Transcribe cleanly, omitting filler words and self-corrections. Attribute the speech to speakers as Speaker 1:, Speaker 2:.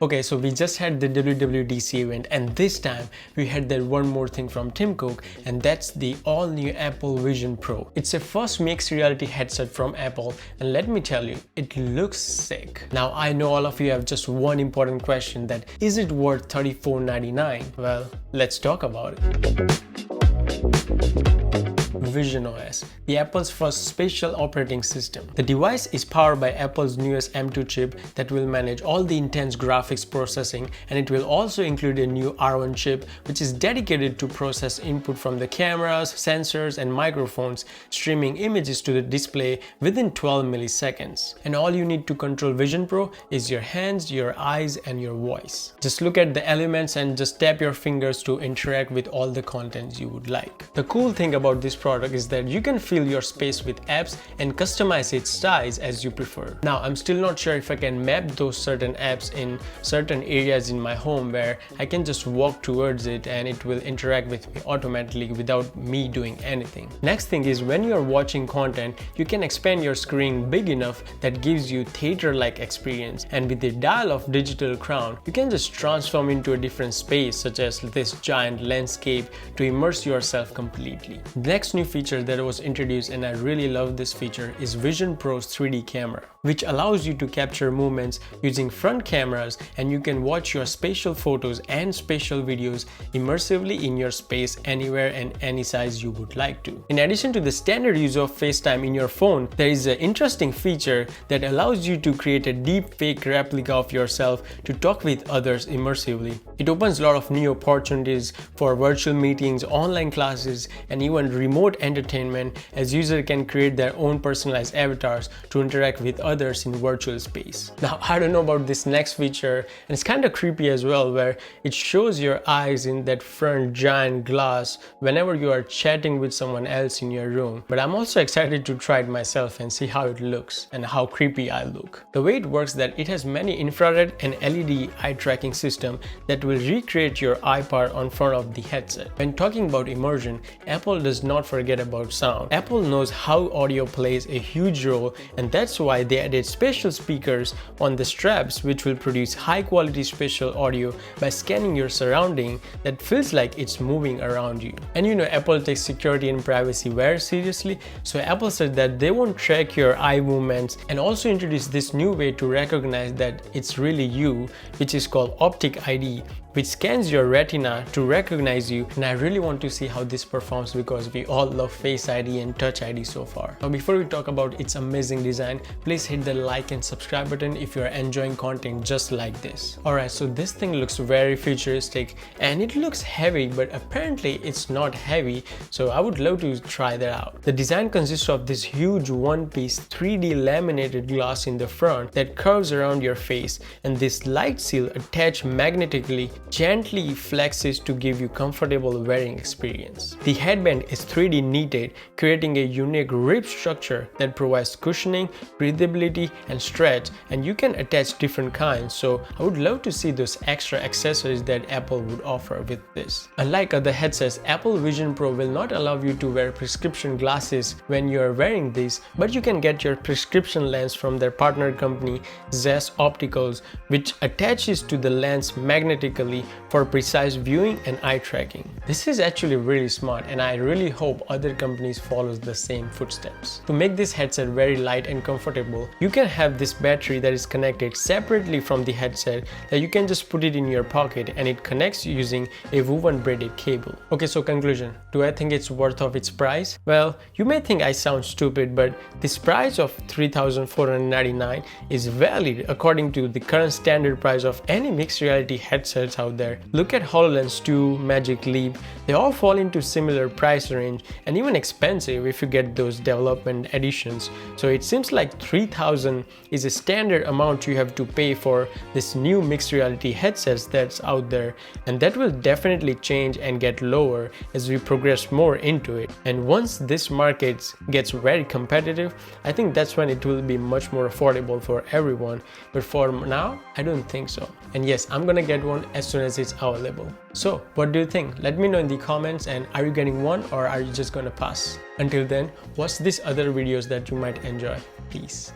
Speaker 1: Okay, so we just had the WWDC event, and this time we had that one more thing from Tim Cook, and that's the all-new Apple Vision Pro. It's a first mixed reality headset from Apple, and let me tell you, it looks sick. Now I know all of you have just one important question, that is it worth $34.99? Well, let's talk about it. visionOS, the Apple's first spatial operating system. The device is powered by Apple's newest M2 chip that will manage all the intense graphics processing, and it will also include a new R1 chip which is dedicated to process input from the cameras, sensors and microphones, streaming images to the display within 12 milliseconds. And all you need to control Vision Pro is your hands, your eyes and your voice. Just look at the elements and just tap your fingers to interact with all the contents you would like. The cool thing about this product is that you can fill your space with apps and customize its size as you prefer. Now, I'm still not sure if I can map those certain apps in certain areas in my home where I can just walk towards it and it will interact with me automatically without me doing anything. Next thing is, when you're watching content, you can expand your screen big enough that gives you theater-like experience, and with the dial of digital crown, you can just transform into a different space such as this giant landscape to immerse yourself completely. The next new feature that was introduced, and I really love this feature, is Vision Pro's 3D camera, which allows you to capture movements using front cameras, and you can watch your spatial photos and spatial videos immersively in your space anywhere and any size you would like to. In addition to the standard use of FaceTime in your phone, there is an interesting feature that allows you to create a deep fake replica of yourself to talk with others immersively. It opens a lot of new opportunities for virtual meetings, online classes and even remote entertainment, as users can create their own personalized avatars to interact with others in virtual space. Now, I don't know about this next feature, and it's kind of creepy as well, where it shows your eyes in that front giant glass whenever you are chatting with someone else in your room. But I'm also excited to try it myself and see how it looks and how creepy I look. The way it works is that it has many infrared and LED eye tracking system that will recreate your eye part on front of the headset. When talking about immersion, Apple does not forget about sound. Apple knows how audio plays a huge role, and that's why they added spatial speakers on the straps which will produce high quality spatial audio by scanning your surrounding that feels like it's moving around you. And you know, Apple takes security and privacy very seriously, so Apple said that they won't track your eye movements, and also introduced this new way to recognize that it's really you, which is called Optic ID, which scans your retina to recognize you. And I really want to see how this performs, because we all love Face ID and Touch ID so far. Now, before we talk about its amazing design, please hit the like and subscribe button if you are enjoying content just like this. Alright, so this thing looks very futuristic and it looks heavy, but apparently it's not heavy, so I would love to try that out. The design consists of this huge one-piece 3D laminated glass in the front that curves around your face, and this light seal attached magnetically gently flexes to give you comfortable wearing experience. The headband is 3D knitted, creating a unique rib structure that provides cushioning, breathability and stretch, and you can attach different kinds, so I would love to see those extra accessories that Apple would offer with this. Unlike other headsets, Apple Vision Pro will not allow you to wear prescription glasses when you are wearing this, but you can get your prescription lens from their partner company Zeiss Opticals, which attaches to the lens magnetically for precise viewing and eye tracking. This is actually really smart, and I really hope other companies follow the same footsteps. To make this headset very light and comfortable, you can have this battery that is connected separately from the headset, that you can just put it in your pocket and it connects using a woven braided cable. Okay, so conclusion. Do I think it's worth of its price? Well, you may think I sound stupid, but this price of $3,499 is valid according to the current standard price of any mixed reality headsets out there. Look at HoloLens 2, Magic Leap, they all fall into similar price range and even expensive if you get those development editions. So it seems like $3,000 is a standard amount you have to pay for this new mixed reality headsets that's out there, and that will definitely change and get lower as we progress more into it. And once this market gets very competitive, I think that's when it will be much more affordable for everyone, but for now I don't think so. And yes, I'm gonna get one as soon as it's available. So what do you think? Let me know in the comments, and are you getting one or are you just gonna pass? Until then, watch these other videos that you might enjoy. Peace.